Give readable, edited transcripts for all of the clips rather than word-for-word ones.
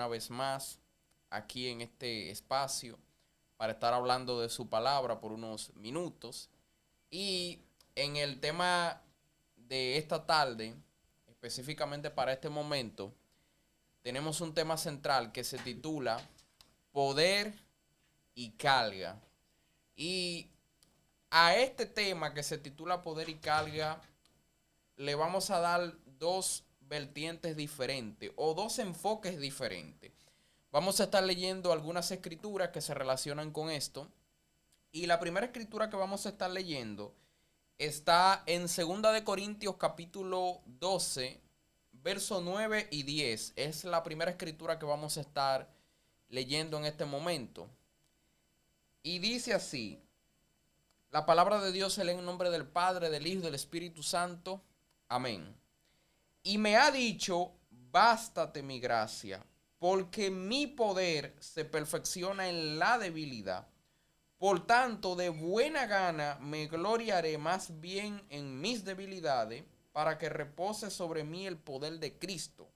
una vez más aquí en este espacio para estar hablando de su palabra por unos minutos. Y en el tema de esta tarde, específicamente para este momento, tenemos un tema central que se titula Poder y Carga. Y a este tema que se titula Poder y Carga le vamos a dar dos vertientes diferentes o dos enfoques diferentes. Vamos a estar leyendo algunas escrituras que se relacionan con esto. Y la primera escritura que vamos a estar leyendo está en 2 Corintios capítulo 12, verso 9 y 10. Es la primera escritura que vamos a estar leyendo en este momento. Y dice así: la palabra de Dios se lee en nombre del Padre, del Hijo y del Espíritu Santo. Amén. Y me ha dicho: bástate mi gracia, porque mi poder se perfecciona en la debilidad. Por tanto, de buena gana me gloriaré más bien en mis debilidades, para que repose sobre mí el poder de Cristo.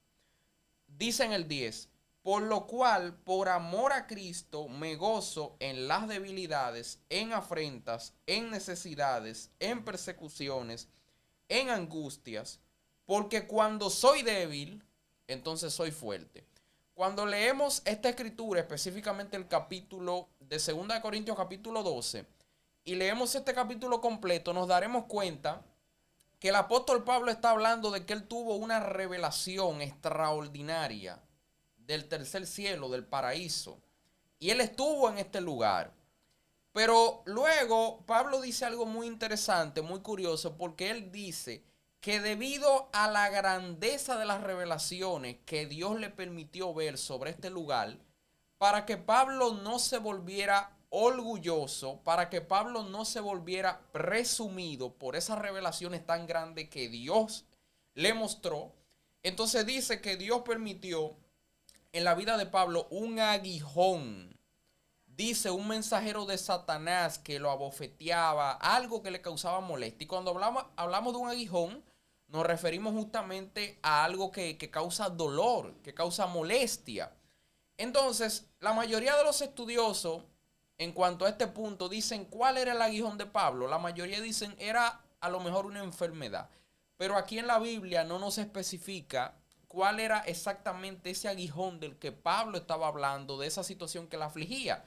Dice en el 10: por lo cual, por amor a Cristo, me gozo en las debilidades, en afrentas, en necesidades, en persecuciones, en angustias, porque cuando soy débil, entonces soy fuerte. Cuando leemos esta escritura, específicamente el capítulo de 2 Corintios capítulo 12, y leemos este capítulo completo, nos daremos cuenta que el apóstol Pablo está hablando de que él tuvo una revelación extraordinaria del tercer cielo, del paraíso, y él estuvo en este lugar. Pero luego Pablo dice algo muy interesante, muy curioso, porque él dice que debido a la grandeza de las revelaciones que Dios le permitió ver sobre este lugar, para que Pablo no se volviera orgulloso, para que Pablo no se volviera presumido por esas revelaciones tan grandes que Dios le mostró, entonces dice que Dios permitió en la vida de Pablo un aguijón. Dice un mensajero de Satanás que lo abofeteaba, algo que le causaba molestia. Y cuando hablamos de un aguijón, nos referimos justamente a algo que causa dolor, que causa molestia. Entonces, la mayoría de los estudiosos, en cuanto a este punto, dicen cuál era el aguijón de Pablo. La mayoría dicen era a lo mejor una enfermedad. Pero aquí en la Biblia no nos especifica cuál era exactamente ese aguijón del que Pablo estaba hablando, de esa situación que la afligía.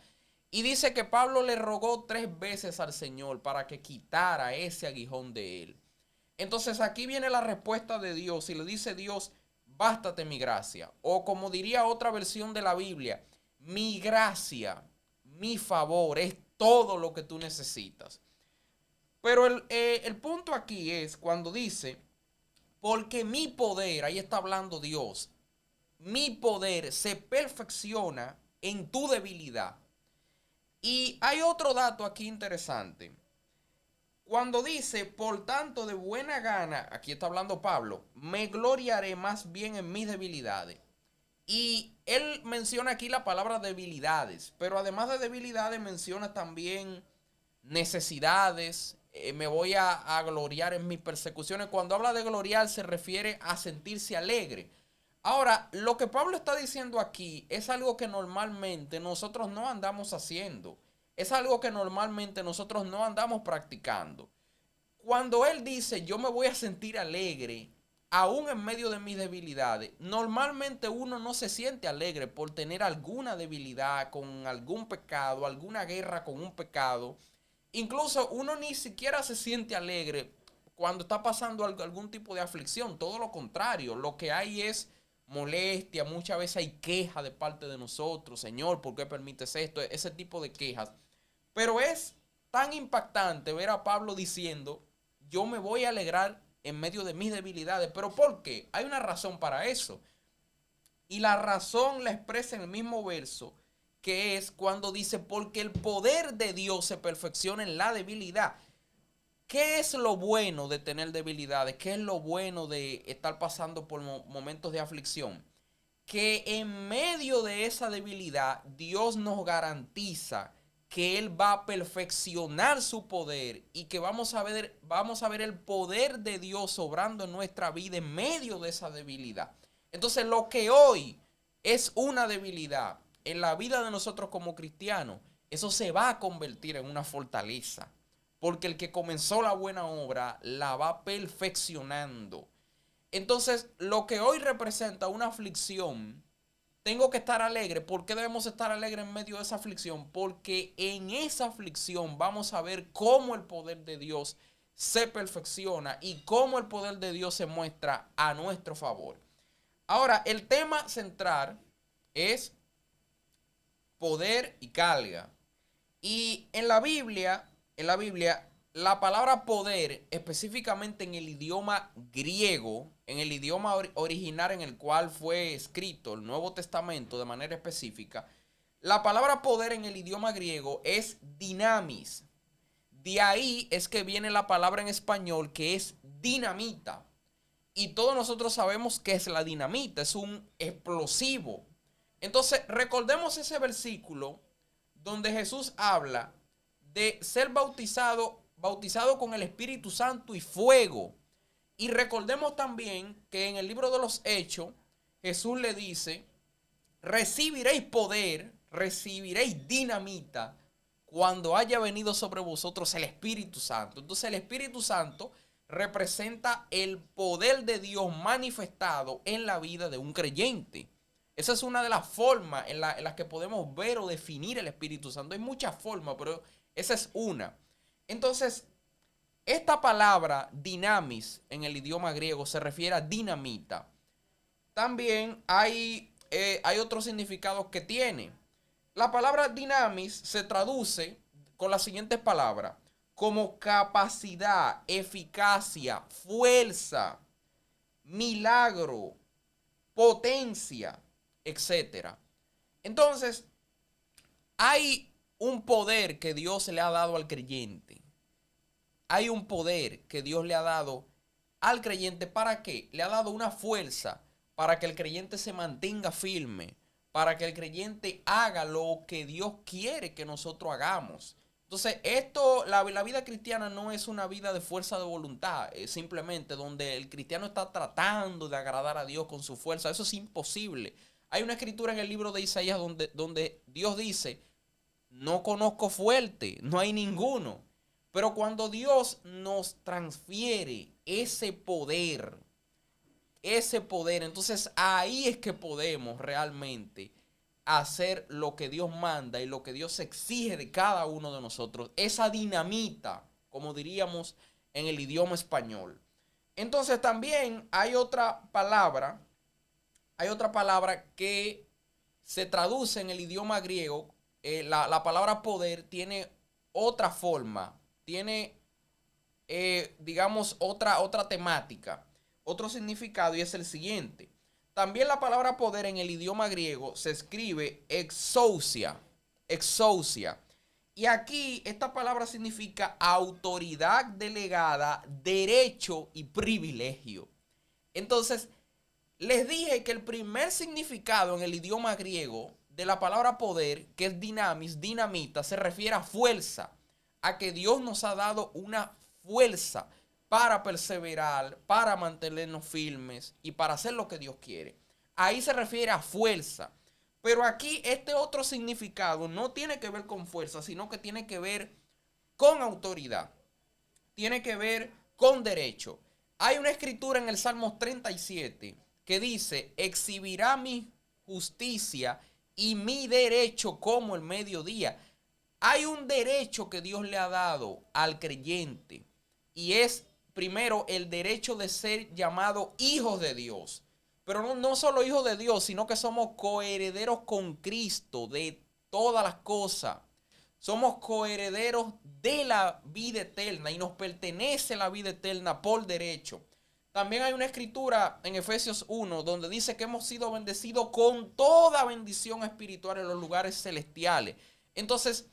Y dice que Pablo le rogó 3 veces al Señor para que quitara ese aguijón de él. Entonces aquí viene la respuesta de Dios y le dice Dios: bástate mi gracia. O como diría otra versión de la Biblia, mi gracia, mi favor es todo lo que tú necesitas. Pero el punto aquí es cuando dice, porque mi poder, ahí está hablando Dios, mi poder se perfecciona en tu debilidad. Y hay otro dato aquí interesante. Cuando dice, por tanto, de buena gana, aquí está hablando Pablo, me gloriaré más bien en mis debilidades. Y él menciona aquí la palabra debilidades, pero además de debilidades menciona también necesidades. Me voy a gloriar en mis persecuciones. Cuando habla de gloriar se refiere a sentirse alegre. Ahora, lo que Pablo está diciendo aquí es algo que normalmente nosotros no andamos haciendo. Es algo que normalmente nosotros no andamos practicando. Cuando él dice yo me voy a sentir alegre, aún en medio de mis debilidades, normalmente uno no se siente alegre por tener alguna debilidad con algún pecado, alguna guerra con un pecado. Incluso uno ni siquiera se siente alegre cuando está pasando algún tipo de aflicción. Todo lo contrario, lo que hay es molestia, muchas veces hay quejas de parte de nosotros. Señor, ¿por qué permites esto? Ese tipo de quejas. Pero es tan impactante ver a Pablo diciendo, yo me voy a alegrar en medio de mis debilidades. ¿Pero por qué? Hay una razón para eso. Y la razón la expresa en el mismo verso, que es cuando dice, porque el poder de Dios se perfecciona en la debilidad. ¿Qué es lo bueno de tener debilidades? ¿Qué es lo bueno de estar pasando por momentos de aflicción? Que en medio de esa debilidad Dios nos garantiza que Él va a perfeccionar su poder y que vamos a ver el poder de Dios obrando en nuestra vida en medio de esa debilidad. Entonces lo que hoy es una debilidad en la vida de nosotros como cristianos, eso se va a convertir en una fortaleza. Porque el que comenzó la buena obra la va perfeccionando. Entonces, lo que hoy representa una aflicción, tengo que estar alegre. ¿Por qué debemos estar alegres en medio de esa aflicción? Porque en esa aflicción vamos a ver cómo el poder de Dios se perfecciona y cómo el poder de Dios se muestra a nuestro favor. Ahora, el tema central es poder y carga. Y la palabra poder, específicamente en el idioma griego, en el idioma original en el cual fue escrito el Nuevo Testamento de manera específica, la palabra poder en el idioma griego es dinamis. De ahí es que viene la palabra en español que es dinamita. Y todos nosotros sabemos que es la dinamita, es un explosivo. Entonces, recordemos ese versículo donde Jesús habla de ser bautizado con el Espíritu Santo y fuego. Y recordemos también que en el libro de los Hechos, Jesús le dice, recibiréis poder, recibiréis dinamita cuando haya venido sobre vosotros el Espíritu Santo. Entonces el Espíritu Santo representa el poder de Dios manifestado en la vida de un creyente. Esa es una de las formas en las que podemos ver o definir el Espíritu Santo. Hay muchas formas, pero esa es una. Entonces, esta palabra dinamis en el idioma griego se refiere a dinamita. También hay otros significados que tiene. La palabra dinamis se traduce con las siguientes palabras: como capacidad, eficacia, fuerza, milagro, potencia, etcétera. Entonces, hay un poder que Dios le ha dado al creyente. Hay un poder que Dios le ha dado al creyente. ¿Para qué? Le ha dado una fuerza para que el creyente se mantenga firme, para que el creyente haga lo que Dios quiere que nosotros hagamos. Entonces, la vida cristiana no es una vida de fuerza de voluntad, es simplemente donde el cristiano está tratando de agradar a Dios con su fuerza. Eso es imposible. Hay una escritura en el libro de Isaías donde Dios dice, no conozco fuerte, no hay ninguno. Pero cuando Dios nos transfiere ese poder, entonces ahí es que podemos realmente hacer lo que Dios manda y lo que Dios exige de cada uno de nosotros. Esa dinamita, como diríamos en el idioma español. Entonces también hay otra palabra que se traduce en el idioma griego. La palabra poder tiene otra forma, tiene, digamos, otra temática, otro significado, y es el siguiente. También la palabra poder en el idioma griego se escribe exousia. Y aquí esta palabra significa autoridad delegada, derecho y privilegio. Entonces, les dije que el primer significado en el idioma griego de la palabra poder, que es dinamis, dinamita, se refiere a fuerza, a que Dios nos ha dado una fuerza para perseverar, para mantenernos firmes y para hacer lo que Dios quiere. Ahí se refiere a fuerza. Pero aquí este otro significado no tiene que ver con fuerza, sino que tiene que ver con autoridad. Tiene que ver con derecho. Hay una escritura en el Salmo 37 que dice, exhibirá mi justicia y mi derecho como el mediodía. Hay un derecho que Dios le ha dado al creyente y es primero el derecho de ser llamado hijos de Dios. Pero no solo hijos de Dios, sino que somos coherederos con Cristo de todas las cosas. Somos coherederos de la vida eterna y nos pertenece la vida eterna por derecho. También hay una escritura en Efesios 1 donde dice que hemos sido bendecidos con toda bendición espiritual en los lugares celestiales. Entonces,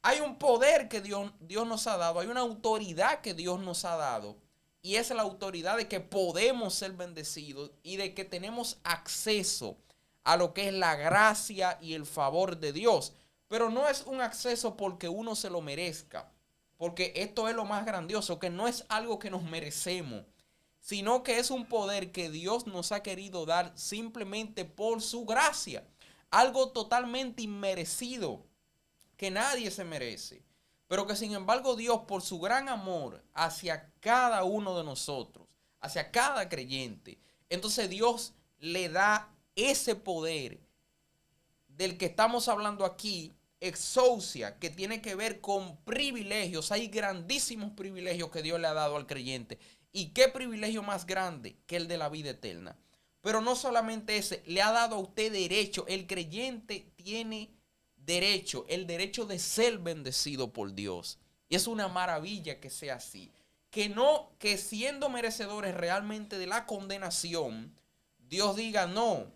hay un poder que Dios nos ha dado, hay una autoridad que Dios nos ha dado. Y es la autoridad de que podemos ser bendecidos y de que tenemos acceso a lo que es la gracia y el favor de Dios. Pero no es un acceso porque uno se lo merezca. Porque esto es lo más grandioso, que no es algo que nos merecemos, sino que es un poder que Dios nos ha querido dar simplemente por su gracia. algo totalmente inmerecido, que nadie se merece, pero que sin embargo Dios, por su gran amor hacia cada uno de nosotros, hacia cada creyente, entonces Dios le da ese poder del que estamos hablando aquí, exousia, que tiene que ver con privilegios. Hay grandísimos privilegios que Dios le ha dado al creyente. ¿Y qué privilegio más grande que el de la vida eterna? Pero no solamente ese, le ha dado a usted derecho. El creyente tiene derecho, el derecho de ser bendecido por Dios. Y es una maravilla que sea así. Que siendo merecedores realmente de la condenación, Dios diga no,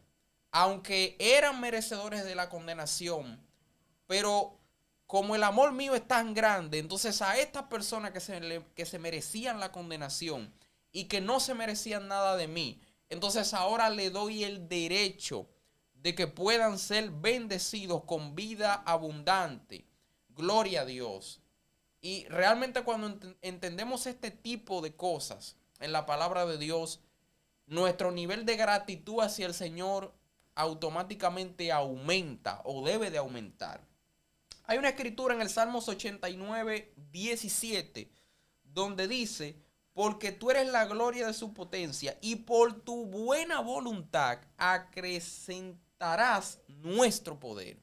aunque eran merecedores de la condenación, pero como el amor mío es tan grande, entonces a estas personas que se merecían la condenación y que no se merecían nada de mí, entonces ahora le doy el derecho de que puedan ser bendecidos con vida abundante. Gloria a Dios. Y realmente cuando entendemos este tipo de cosas en la palabra de Dios, nuestro nivel de gratitud hacia el Señor automáticamente aumenta o debe de aumentar. Hay una escritura en el Salmos 89, 17, donde dice, porque tú eres la gloria de su potencia y por tu buena voluntad acrecentarás nuestro poder.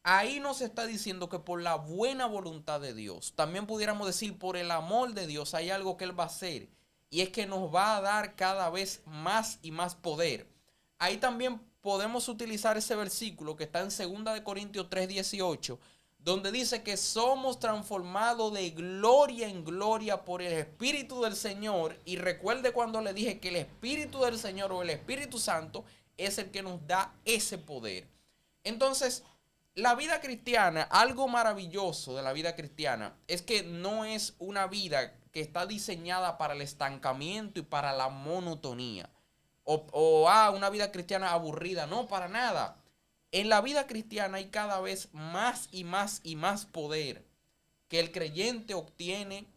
Ahí nos está diciendo que por la buena voluntad de Dios, también pudiéramos decir por el amor de Dios, hay algo que Él va a hacer. Y es que nos va a dar cada vez más y más poder. Ahí también podemos utilizar ese versículo que está en 2 Corintios 3:18, donde dice que somos transformados de gloria en gloria por el Espíritu del Señor. Y recuerde cuando le dije que el Espíritu del Señor o el Espíritu Santo es el que nos da ese poder. Entonces, la vida cristiana, algo maravilloso de la vida cristiana es que no es una vida que está diseñada para el estancamiento y para la monotonía. Una vida cristiana aburrida. No, para nada. En la vida cristiana hay cada vez más y más y más poder que el creyente obtiene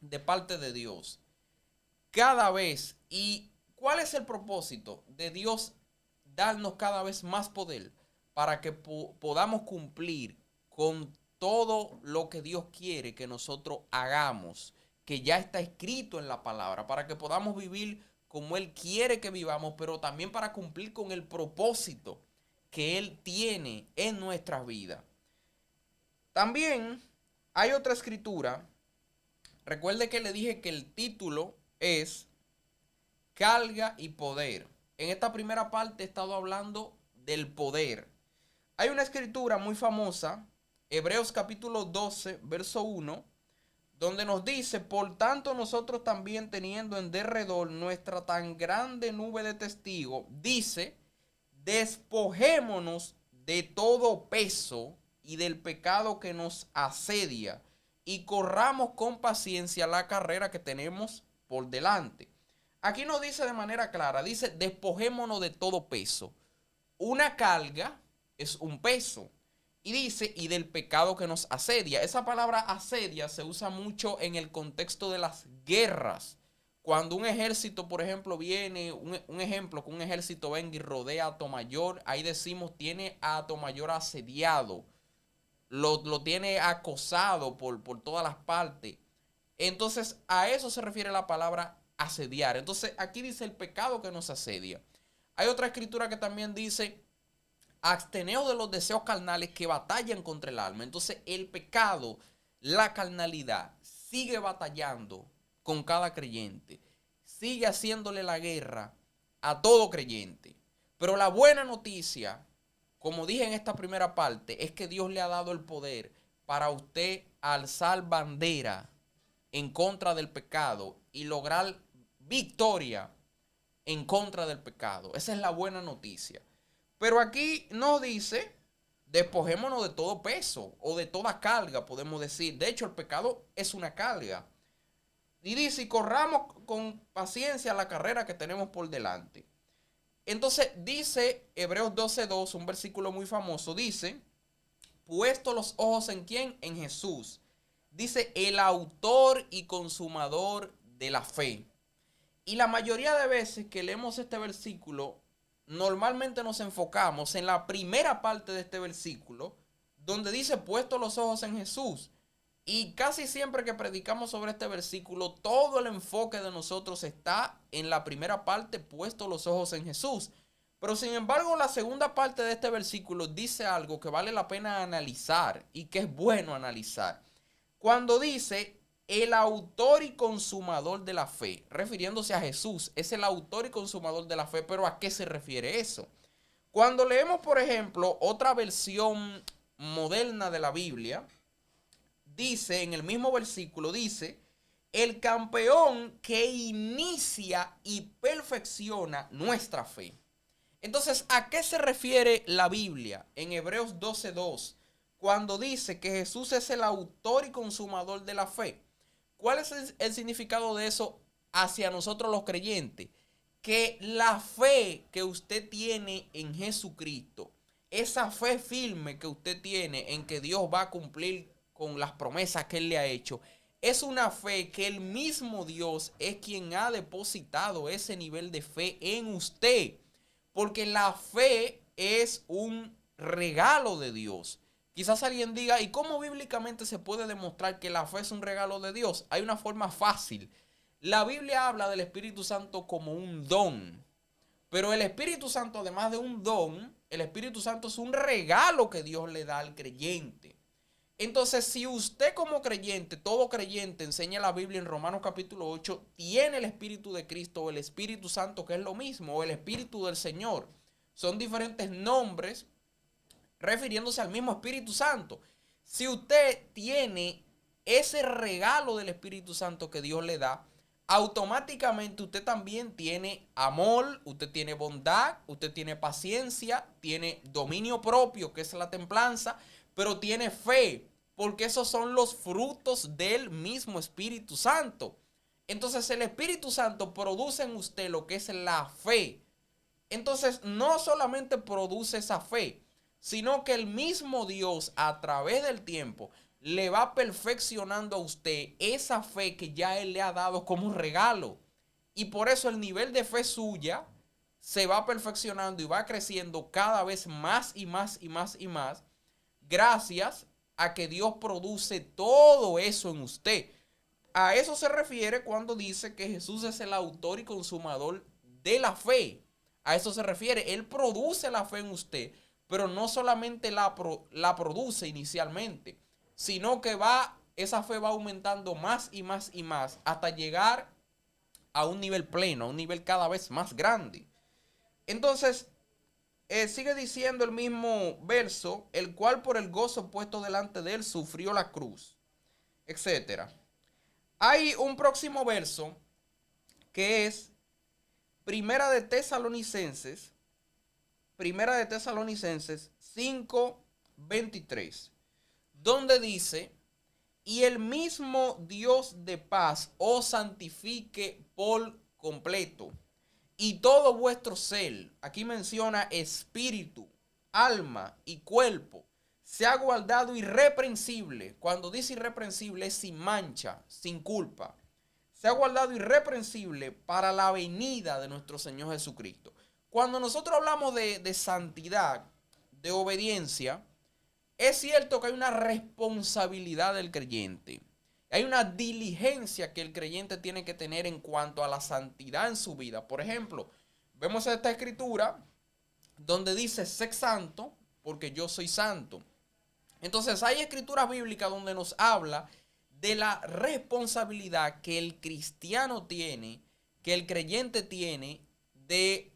de parte de Dios. Cada vez. ¿Y cuál es el propósito de Dios darnos cada vez más poder? Para que podamos cumplir con todo lo que Dios quiere que nosotros hagamos, que ya está escrito en la palabra, para que podamos vivir como Él quiere que vivamos, pero también para cumplir con el propósito que Él tiene en nuestras vidas. También hay otra escritura. Recuerde que le dije que el título es Carga y Poder. En esta primera parte he estado hablando del poder. Hay una escritura muy famosa, Hebreos capítulo 12, verso 1, donde nos dice, por tanto nosotros también teniendo en derredor nuestra tan grande nube de testigos, dice, despojémonos de todo peso y del pecado que nos asedia y corramos con paciencia la carrera que tenemos por delante. Aquí nos dice de manera clara, dice, despojémonos de todo peso. Una carga es un peso. Y dice, y del pecado que nos asedia. Esa palabra asedia se usa mucho en el contexto de las guerras. Cuando un ejército, por ejemplo, viene, un ejemplo, que un ejército venga y rodea a Atomayor, ahí decimos, tiene a Atomayor asediado. Lo tiene acosado por todas las partes. Entonces, a eso se refiere la palabra asediar. Entonces, aquí dice el pecado que nos asedia. Hay otra escritura que también dice, absteneos de los deseos carnales que batallan contra el alma. Entonces el pecado, la carnalidad, sigue batallando con cada creyente. Sigue haciéndole la guerra a todo creyente. Pero la buena noticia, como dije en esta primera parte, es que Dios le ha dado el poder para usted alzar bandera en contra del pecado y lograr victoria en contra del pecado. Esa es la buena noticia. Pero aquí nos dice, despojémonos de todo peso o de toda carga, podemos decir. De hecho, el pecado es una carga. Y dice, y corramos con paciencia la carrera que tenemos por delante. Entonces dice Hebreos 12:2, un versículo muy famoso, dice, puesto los ojos en ¿quién? En Jesús. Dice, el autor y consumador de la fe. Y la mayoría de veces que leemos este versículo, normalmente nos enfocamos en la primera parte de este versículo, donde dice puesto los ojos en Jesús. Y casi siempre que predicamos sobre este versículo, todo el enfoque de nosotros está en la primera parte, puesto los ojos en Jesús. Pero sin embargo, la segunda parte de este versículo dice algo que vale la pena analizar y que es bueno analizar. Cuando dice el autor y consumador de la fe, refiriéndose a Jesús, es el autor y consumador de la fe, pero ¿a qué se refiere eso? Cuando leemos, por ejemplo, otra versión moderna de la Biblia, dice en el mismo versículo, dice, el campeón que inicia y perfecciona nuestra fe. Entonces, ¿a qué se refiere la Biblia en Hebreos 12:2 cuando dice que Jesús es el autor y consumador de la fe? ¿Cuál es el significado de eso hacia nosotros los creyentes? Que la fe que usted tiene en Jesucristo, esa fe firme que usted tiene en que Dios va a cumplir con las promesas que Él le ha hecho, es una fe que el mismo Dios es quien ha depositado ese nivel de fe en usted. Porque la fe es un regalo de Dios. Quizás alguien diga, ¿y cómo bíblicamente se puede demostrar que la fe es un regalo de Dios? Hay una forma fácil. La Biblia habla del Espíritu Santo como un don. Pero el Espíritu Santo, además de un don, el Espíritu Santo es un regalo que Dios le da al creyente. Entonces, si usted como creyente, todo creyente, enseña la Biblia en Romanos capítulo 8, tiene el Espíritu de Cristo o el Espíritu Santo, que es lo mismo, o el Espíritu del Señor. Son diferentes nombres refiriéndose al mismo Espíritu Santo. Si usted tiene ese regalo del Espíritu Santo que Dios le da, automáticamente usted también tiene amor, usted tiene bondad, usted tiene paciencia, tiene dominio propio, que es la templanza, pero tiene fe, porque esos son los frutos del mismo Espíritu Santo. Entonces el Espíritu Santo produce en usted lo que es la fe. Entonces no solamente produce esa fe, sino que el mismo Dios a través del tiempo le va perfeccionando a usted esa fe que ya Él le ha dado como un regalo. Y por eso el nivel de fe suya se va perfeccionando y va creciendo cada vez más y más y más y más, gracias a que Dios produce todo eso en usted. A eso se refiere cuando dice que Jesús es el autor y consumador de la fe. A eso se refiere. Él produce la fe en usted, pero no solamente la produce inicialmente, sino que esa fe va aumentando más y más y más hasta llegar a un nivel pleno, a un nivel cada vez más grande. Entonces, sigue diciendo el mismo verso, el cual por el gozo puesto delante de él sufrió la cruz, etcétera. Hay un próximo verso que es Primera de Tesalonicenses 5:23, donde dice, y el mismo Dios de paz os santifique por completo, y todo vuestro ser, aquí menciona espíritu, alma y cuerpo, sea guardado irreprensible. Cuando dice irreprensible es sin mancha, sin culpa. Sea guardado irreprensible para la venida de nuestro Señor Jesucristo. Cuando nosotros hablamos de santidad, de obediencia, es cierto que hay una responsabilidad del creyente. Hay una diligencia que el creyente tiene que tener en cuanto a la santidad en su vida. Por ejemplo, vemos esta escritura donde dice, sé santo porque yo soy santo. Entonces hay escrituras bíblicas donde nos habla de la responsabilidad que el cristiano tiene, que el creyente tiene de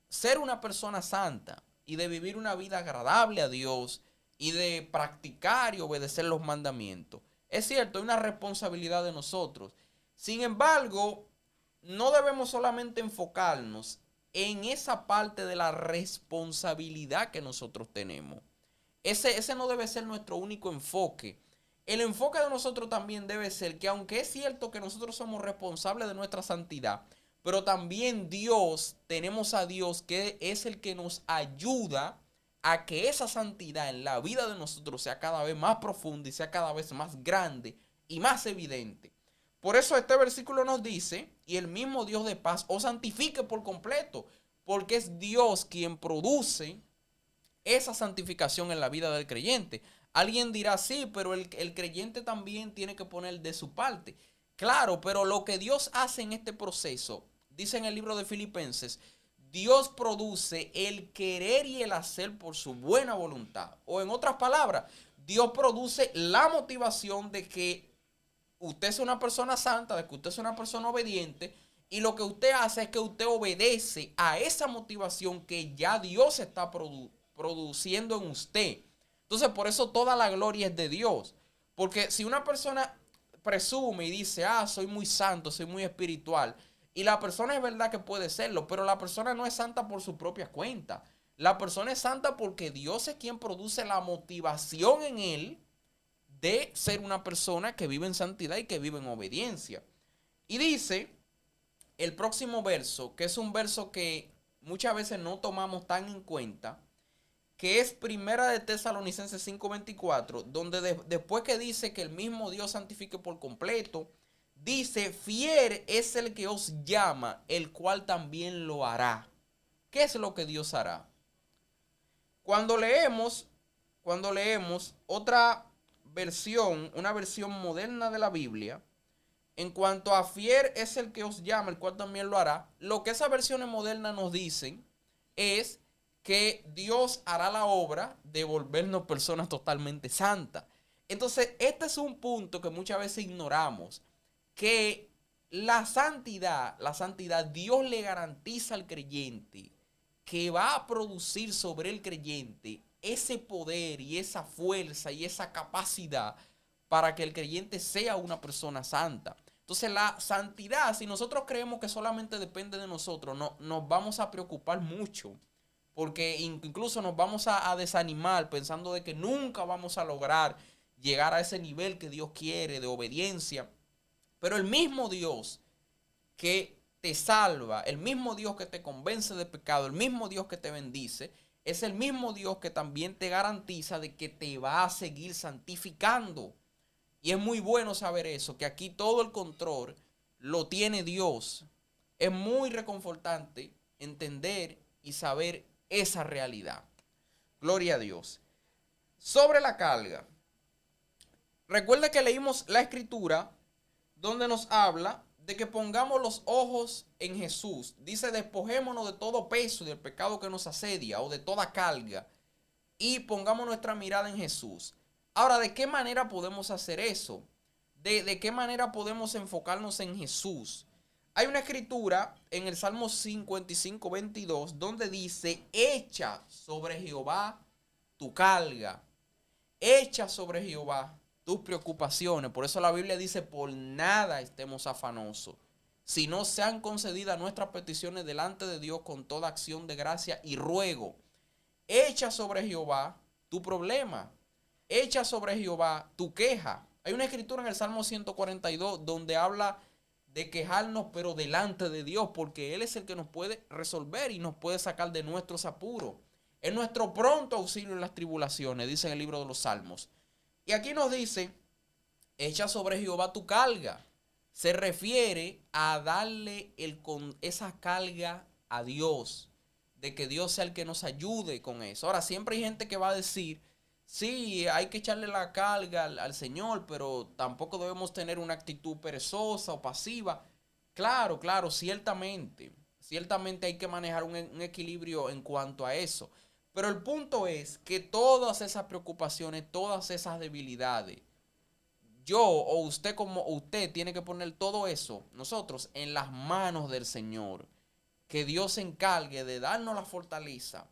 ser una persona santa y de vivir una vida agradable a Dios y de practicar y obedecer los mandamientos. Es cierto, hay una responsabilidad de nosotros. Sin embargo, no debemos solamente enfocarnos en esa parte de la responsabilidad que nosotros tenemos. Ese no debe ser nuestro único enfoque. El enfoque de nosotros también debe ser que aunque es cierto que nosotros somos responsables de nuestra santidad, pero también tenemos a Dios que es el que nos ayuda a que esa santidad en la vida de nosotros sea cada vez más profunda y sea cada vez más grande y más evidente. Por eso este versículo nos dice, y el mismo Dios de paz os santifique por completo. porque es Dios quien produce esa santificación en la vida del creyente. Alguien dirá, sí, pero el creyente también tiene que poner de su parte. Claro, pero lo que Dios hace en este proceso, dice en el libro de Filipenses, Dios produce el querer y el hacer por su buena voluntad. O en otras palabras, Dios produce la motivación de que usted es una persona santa, de que usted es una persona obediente, y lo que usted hace es que usted obedece a esa motivación que ya Dios está produciendo en usted. Entonces, por eso toda la gloria es de Dios. Porque si una persona presume y dice, soy muy santo, soy muy espiritual, y la persona es verdad que puede serlo, pero la persona no es santa por su propia cuenta. La persona es santa porque Dios es quien produce la motivación en él de ser una persona que vive en santidad y que vive en obediencia. Y dice el próximo verso, que es un verso que muchas veces no tomamos tan en cuenta, que es Primera de Tesalonicenses 5:24, donde después que dice que el mismo Dios santifique por completo, dice, fiel es el que os llama, el cual también lo hará. ¿Qué es lo que Dios hará? Cuando leemos otra versión, una versión moderna de la Biblia, en cuanto a fiel es el que os llama, el cual también lo hará, lo que esas versiones modernas nos dicen es que Dios hará la obra de volvernos personas totalmente santas. Entonces, este es un punto que muchas veces ignoramos, que la santidad, Dios le garantiza al creyente que va a producir sobre el creyente ese poder y esa fuerza y esa capacidad para que el creyente sea una persona santa. Entonces la santidad, si nosotros creemos que solamente depende de nosotros, no, nos vamos a preocupar mucho, porque incluso nos vamos a desanimar pensando de que nunca vamos a lograr llegar a ese nivel que Dios quiere de obediencia. Pero el mismo Dios que te salva, el mismo Dios que te convence de pecado, el mismo Dios que te bendice, es el mismo Dios que también te garantiza de que te va a seguir santificando. Y es muy bueno saber eso, que aquí todo el control lo tiene Dios. Es muy reconfortante entender y saber esa realidad. Gloria a Dios. Sobre la carga. Recuerda que leímos la escritura donde nos habla de que pongamos los ojos en Jesús. Dice, despojémonos de todo peso y del pecado que nos asedia o de toda carga y pongamos nuestra mirada en Jesús. Ahora, ¿de qué manera podemos hacer eso? ¿De qué manera podemos enfocarnos en Jesús? Hay una escritura en el Salmo 55:22 donde dice, echa sobre Jehová tu carga, echa sobre Jehová tus preocupaciones. Por eso la Biblia dice, por nada estemos afanosos, si no sean concedidas nuestras peticiones delante de Dios con toda acción de gracia y ruego. Echa sobre Jehová tu problema, echa sobre Jehová tu queja. Hay una escritura en el Salmo 142 donde habla de quejarnos pero delante de Dios, porque Él es el que nos puede resolver y nos puede sacar de nuestros apuros. Es nuestro pronto auxilio en las tribulaciones, dice en el libro de los Salmos. Y aquí nos dice, echa sobre Jehová tu carga. Se refiere a darle esa carga a Dios, de que Dios sea el que nos ayude con eso. Ahora, siempre hay gente que va a decir, sí, hay que echarle la carga al Señor, pero tampoco debemos tener una actitud perezosa o pasiva. Claro, ciertamente hay que manejar un equilibrio en cuanto a eso. Pero el punto es que todas esas preocupaciones, todas esas debilidades, yo o usted como usted tiene que poner todo eso, nosotros, en las manos del Señor. Que Dios se encargue de darnos la fortaleza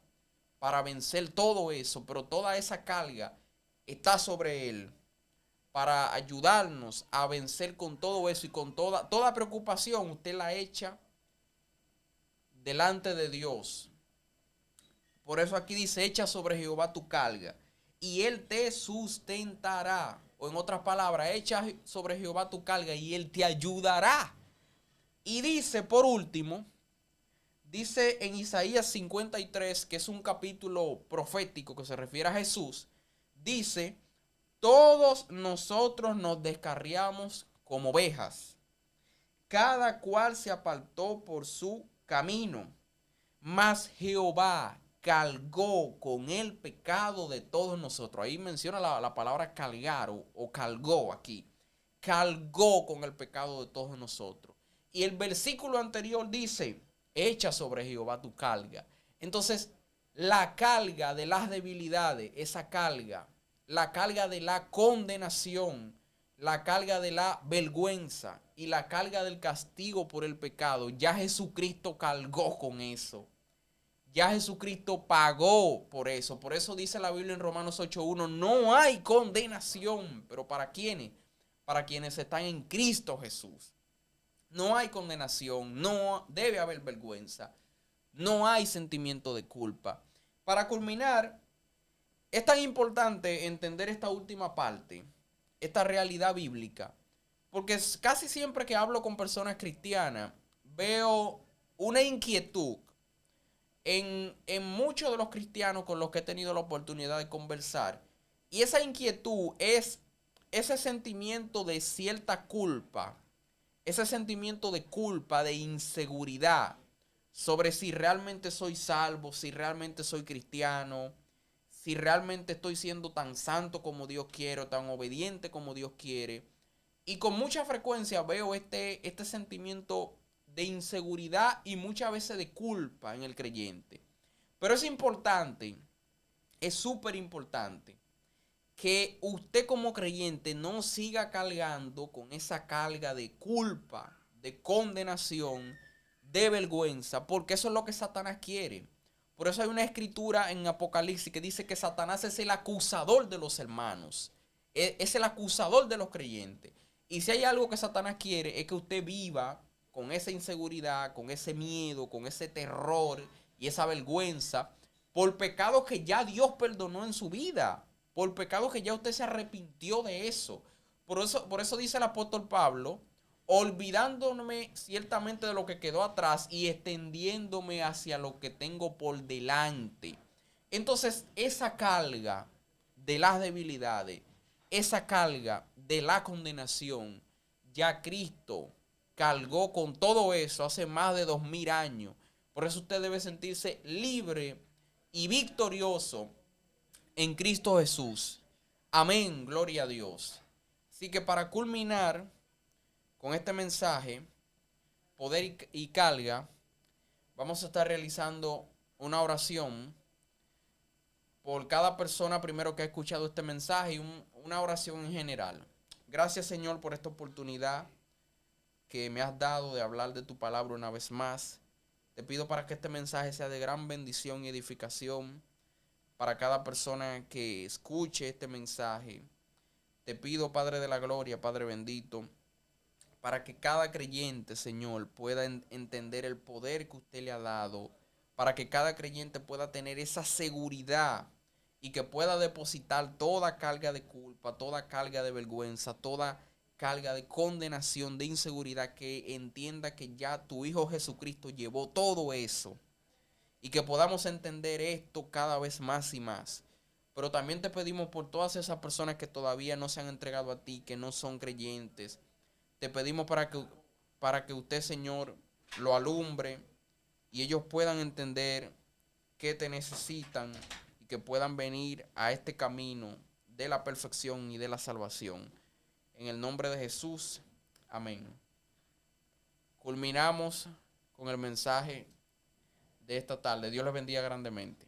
para vencer todo eso, pero toda esa carga está sobre Él para ayudarnos a vencer con todo eso y con toda preocupación. Usted la echa delante de Dios. Por eso aquí dice, echa sobre Jehová tu carga y Él te sustentará. O en otras palabras, echa sobre Jehová tu carga y Él te ayudará. Y dice, por último, dice en Isaías 53, que es un capítulo profético que se refiere a Jesús, dice, todos nosotros nos descarriamos como ovejas, cada cual se apartó por su camino, Mas Jehová cargó con el pecado de todos nosotros. Ahí menciona la palabra cargar o cargó aquí. Cargó con el pecado de todos nosotros. Y el versículo anterior dice, echa sobre Jehová tu carga. Entonces, la carga de las debilidades, esa carga, la carga de la condenación, la carga de la vergüenza y la carga del castigo por el pecado, ya Jesucristo cargó con eso. Ya Jesucristo pagó por eso. Por eso dice la Biblia en Romanos 8:1, no hay condenación. ¿Pero para quiénes? Para quienes están en Cristo Jesús. No hay condenación, no debe haber vergüenza, no hay sentimiento de culpa. Para culminar, es tan importante entender esta última parte, esta realidad bíblica, porque casi siempre que hablo con personas cristianas, veo una inquietud en muchos de los cristianos con los que he tenido la oportunidad de conversar. Y esa inquietud es ese sentimiento de cierta culpa, ese sentimiento de culpa, de inseguridad sobre si realmente soy salvo, si realmente soy cristiano, si realmente estoy siendo tan santo como Dios quiere, tan obediente como Dios quiere. Y con mucha frecuencia veo este sentimiento de inseguridad y muchas veces de culpa en el creyente. Pero es importante, es súper importante que usted como creyente no siga cargando con esa carga de culpa, de condenación, de vergüenza, porque eso es lo que Satanás quiere. Por eso hay una escritura en Apocalipsis que dice que Satanás es el acusador de los hermanos, es el acusador de los creyentes. Y si hay algo que Satanás quiere es que usted viva con esa inseguridad, con ese miedo, con ese terror y esa vergüenza por pecados que ya Dios perdonó en su vida, por pecados que ya usted se arrepintió de eso. Por eso dice el apóstol Pablo, olvidándome ciertamente de lo que quedó atrás y extendiéndome hacia lo que tengo por delante. Entonces, esa carga de las debilidades, esa carga de la condenación, ya Cristo cargó con todo eso hace más de 2000 años. Por eso usted debe sentirse libre y victorioso en Cristo Jesús. Amén, gloria a Dios. Así que para culminar con este mensaje, poder y carga, vamos a estar realizando una oración por cada persona primero que ha escuchado este mensaje y una oración en general. Gracias, Señor, por esta oportunidad que me has dado de hablar de tu palabra una vez más. Te pido para que este mensaje sea de gran bendición y edificación para cada persona que escuche este mensaje. Te pido, Padre de la gloria, Padre bendito, para que cada creyente, Señor, pueda entender el poder que usted le ha dado, para que cada creyente pueda tener esa seguridad y que pueda depositar toda carga de culpa, toda carga de vergüenza, toda carga de condenación, de inseguridad, que entienda que ya tu Hijo Jesucristo llevó todo eso y que podamos entender esto cada vez más y más. Pero también te pedimos por todas esas personas que todavía no se han entregado a ti, que no son creyentes. Te pedimos para que usted, Señor, lo alumbre y ellos puedan entender que te necesitan y que puedan venir a este camino de la perfección y de la salvación. En el nombre de Jesús, amén. Culminamos con el mensaje de esta tarde. Dios les bendiga grandemente.